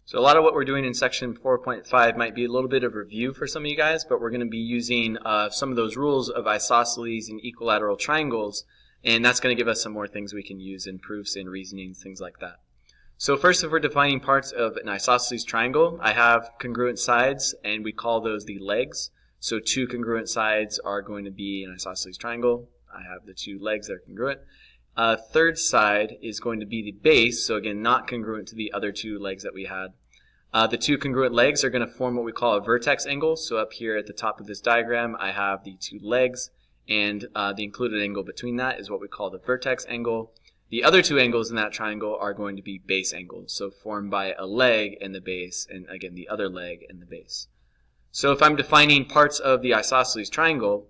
So a lot of what we're doing in section 4.5 might be a little bit of review for some of you guys, but we're going to be using some of those rules of isosceles and equilateral triangles, and that's going to give us some more things we can use in proofs and reasonings, things like that. So first, if we're defining parts of an isosceles triangle, I have congruent sides, and we call those the legs. So two congruent sides are going to be an isosceles triangle. I have the two legs that are congruent. Third side is going to be the base, so again, not congruent to the other two legs that we had. The two congruent legs are going to form what we call a vertex angle. So up here at the top of this diagram, I have the two legs, and the included angle between that is what we call the vertex angle. The other two angles in that triangle are going to be base angles, so formed by a leg and the base, and again, the other leg and the base. So if I'm defining parts of the isosceles triangle,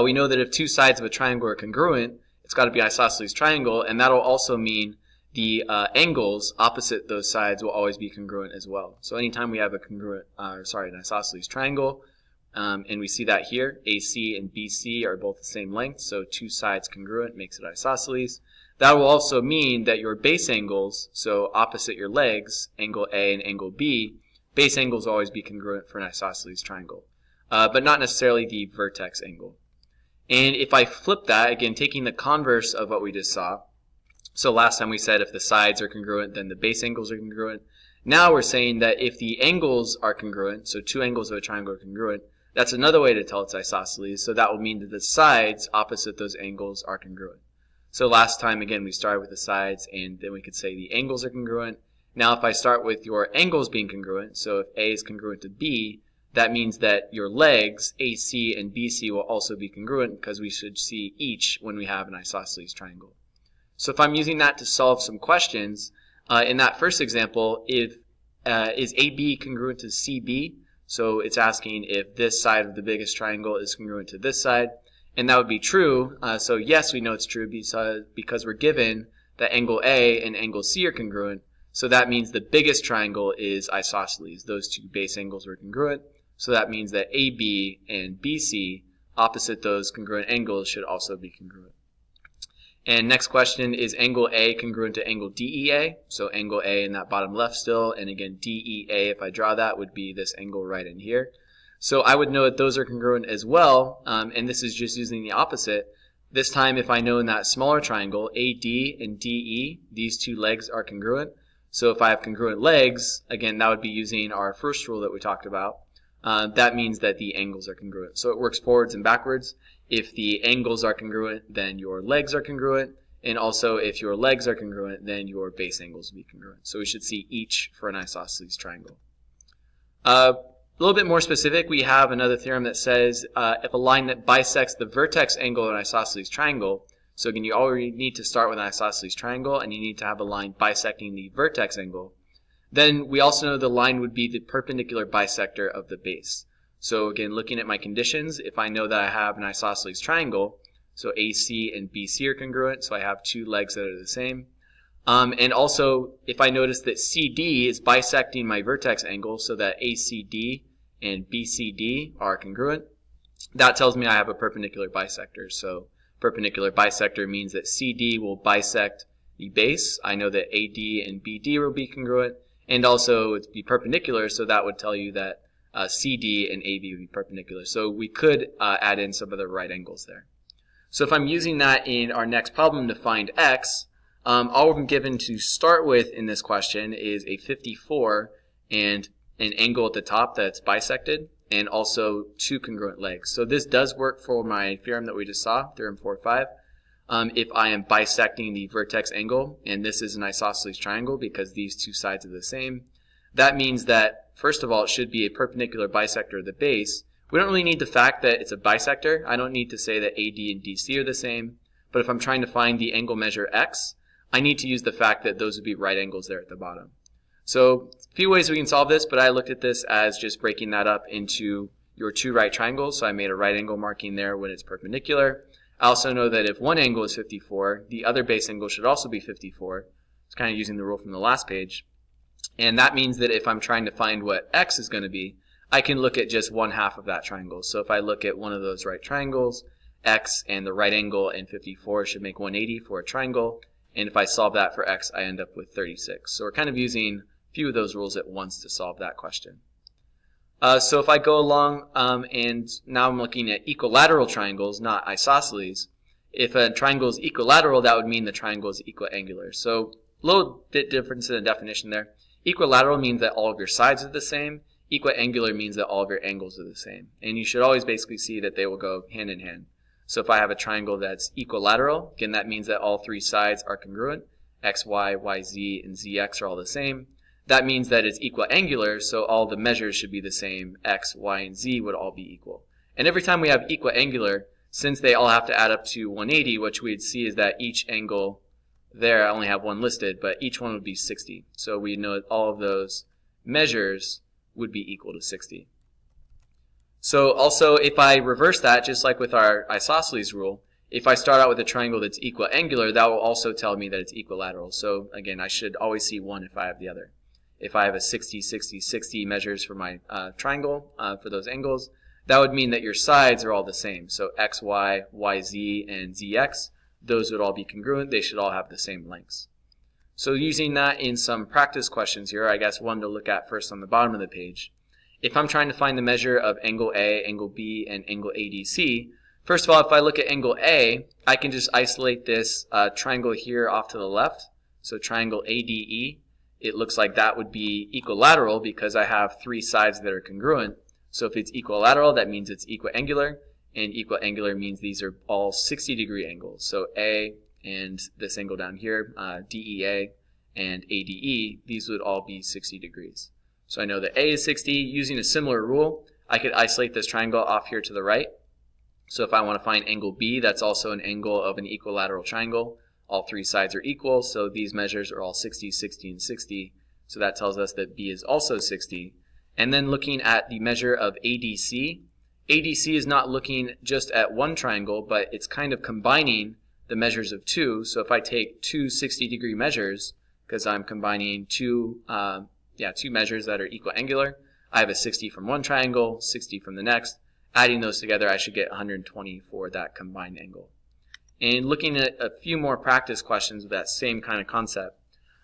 we know that if two sides of a triangle are congruent, it's got to be isosceles triangle, and that'll also mean the angles opposite those sides will always be congruent as well. So anytime we have an isosceles triangle, and we see that here, AC and BC are both the same length, so two sides congruent makes it isosceles. That will also mean that your base angles, so opposite your legs, angle A and angle B, base angles will always be congruent for an isosceles triangle, but not necessarily the vertex angle. And if I flip that, again, taking the converse of what we just saw, so last time we said if the sides are congruent, then the base angles are congruent. Now we're saying that if the angles are congruent, so two angles of a triangle are congruent, that's another way to tell it's isosceles, so that will mean that the sides opposite those angles are congruent. So last time, again, we started with the sides, and then we could say the angles are congruent. Now if I start with your angles being congruent, so if A is congruent to B, that means that your legs, AC and BC, will also be congruent because we should see each when we have an isosceles triangle. So if I'm using that to solve some questions, in that first example, is AB congruent to CB? So it's asking if this side of the biggest triangle is congruent to this side, and that would be true. So yes, we know it's true because we're given that angle A and angle C are congruent, so that means the biggest triangle is isosceles. Those two base angles were congruent. So that means that AB and BC, opposite those congruent angles, should also be congruent. And next question, is angle A congruent to angle DEA? So angle A in that bottom left still, and again DEA, if I draw that, would be this angle right in here. So I would know that those are congruent as well, and this is just using the opposite. This time, if I know in that smaller triangle, AD and DE, these two legs are congruent. So if I have congruent legs, again, that would be using our first rule that we talked about. That means that the angles are congruent. So it works forwards and backwards. If the angles are congruent, then your legs are congruent. And also, if your legs are congruent, then your base angles will be congruent. So we should see each for an isosceles triangle. A little bit more specific, we have another theorem that says if a line that bisects the vertex angle of an isosceles triangle, so again, you already need to start with an isosceles triangle, and you need to have a line bisecting the vertex angle. Then we also know the line would be the perpendicular bisector of the base. So again, looking at my conditions, if I know that I have an isosceles triangle, so AC and BC are congruent, so I have two legs that are the same. And also, if I notice that CD is bisecting my vertex angle, so that ACD and BCD are congruent, that tells me I have a perpendicular bisector. So perpendicular bisector means that CD will bisect the base. I know that AD and BD will be congruent. And also, it'd be perpendicular, so that would tell you that CD and AB would be perpendicular. So we could add in some of the right angles there. So if I'm using that in our next problem to find x, all I'm given to start with in this question is a 54 and an angle at the top that's bisected, and also two congruent legs. So this does work for my theorem that we just saw, theorem 4.5. If I am bisecting the vertex angle, and this is an isosceles triangle because these two sides are the same, that means that, first of all, it should be a perpendicular bisector of the base. We don't really need the fact that it's a bisector. I don't need to say that AD and DC are the same, but if I'm trying to find the angle measure x, I need to use the fact that those would be right angles there at the bottom. So a few ways we can solve this, but I looked at this as just breaking that up into your two right triangles, so I made a right angle marking there when it's perpendicular. I also know that if one angle is 54, the other base angle should also be 54. It's kind of using the rule from the last page. And that means that if I'm trying to find what x is going to be, I can look at just one half of that triangle. So if I look at one of those right triangles, x and the right angle and 54 should make 180 for a triangle. And if I solve that for x, I end up with 36. So we're kind of using few of those rules at once to solve that question. So if I go along and now I'm looking at equilateral triangles, not isosceles. If a triangle is equilateral, that would mean the triangle is equiangular. So a little bit difference in the definition there. Equilateral means that all of your sides are the same. Equiangular means that all of your angles are the same. And you should always basically see that they will go hand in hand. So if I have a triangle that's equilateral, again, that means that all three sides are congruent. X, Y, Y, Z, and ZX are all the same. That means that it's equiangular, so all the measures should be the same. X, Y, and Z would all be equal. And every time we have equiangular, since they all have to add up to 180, what we'd see is that each angle there, I only have one listed, but each one would be 60. So we know that all of those measures would be equal to 60. So also, if I reverse that, just like with our isosceles rule, if I start out with a triangle that's equiangular, that will also tell me that it's equilateral. So again, I should always see one if I have the other. If I have a 60, 60, 60 measures for my triangle, for those angles, that would mean that your sides are all the same. So X, Y, Y, Z, and ZX, those would all be congruent. They should all have the same lengths. So using that in some practice questions here, I guess one to look at first on the bottom of the page. If I'm trying to find the measure of angle A, angle B, and angle ADC, first of all, if I look at angle A, I can just isolate this triangle here off to the left. So triangle ADE, it looks like that would be equilateral because I have three sides that are congruent. So if it's equilateral, that means it's equiangular, and equiangular means these are all 60-degree angles. So A and this angle down here, DEA and ADE, these would all be 60 degrees. So I know that A is 60. Using a similar rule, I could isolate this triangle off here to the right. So if I want to find angle B, that's also an angle of an equilateral triangle. All three sides are equal, so these measures are all 60, 60, and 60. So that tells us that B is also 60. And then looking at the measure of ADC, ADC is not looking just at one triangle, but it's kind of combining the measures of two. So if I take two 60-degree measures, because I'm combining two measures that are equiangular, I have a 60 from one triangle, 60 from the next. Adding those together, I should get 120 for that combined angle. And looking at a few more practice questions with that same kind of concept.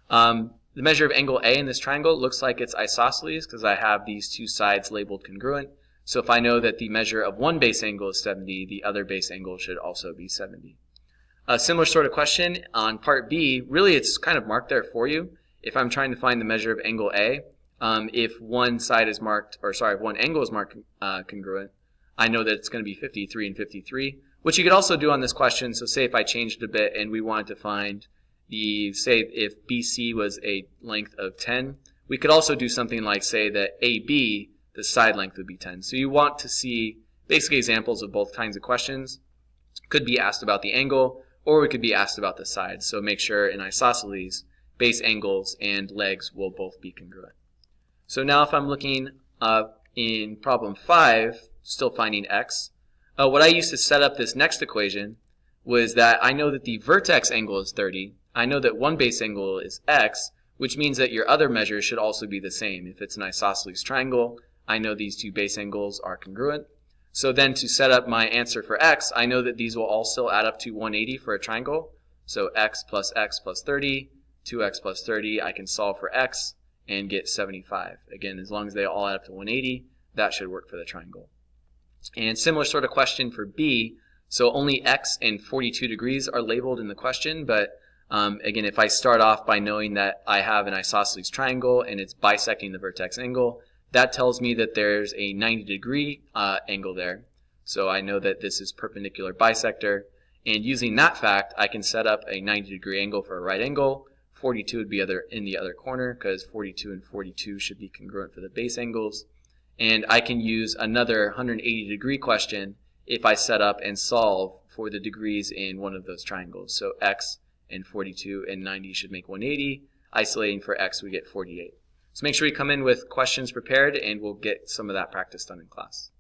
The measure of angle A in this triangle looks like it's isosceles because I have these two sides labeled congruent. So if I know that the measure of one base angle is 70, the other base angle should also be 70. A similar sort of question on part B, really it's kind of marked there for you. If I'm trying to find the measure of angle A, if one side is marked, if one angle is marked congruent, I know that it's going to be 53 and 53, which you could also do on this question. So say if I changed a bit and we wanted to find say if BC was a length of 10, we could also do something like say that AB, the side length would be 10. So you want to see basically examples of both kinds of questions. Could be asked about the angle, or we could be asked about the sides. So make sure in isosceles, base angles and legs will both be congruent. So now if I'm looking in problem 5, still finding x, what I used to set up this next equation was that I know that the vertex angle is 30. I know that one base angle is x, which means that your other measures should also be the same. If it's an isosceles triangle, I know these two base angles are congruent. So then to set up my answer for x, I know that these will all still add up to 180 for a triangle. So x plus 30, 2x plus 30, I can solve for x and get 75. Again, as long as they all add up to 180, that should work for the triangle. And similar sort of question for B. So only x and 42 degrees are labeled in the question, but again, if I start off by knowing that I have an isosceles triangle and it's bisecting the vertex angle, that tells me that there's a 90-degree angle there. So I know that this is perpendicular bisector. And using that fact, I can set up a 90-degree angle for a right angle. 42 would be in the other corner because 42 and 42 should be congruent for the base angles. And I can use another 180-degree question if I set up and solve for the degrees in one of those triangles. So x and 42 and 90 should make 180. Isolating for x, we get 48. So make sure you come in with questions prepared, and we'll get some of that practice done in class.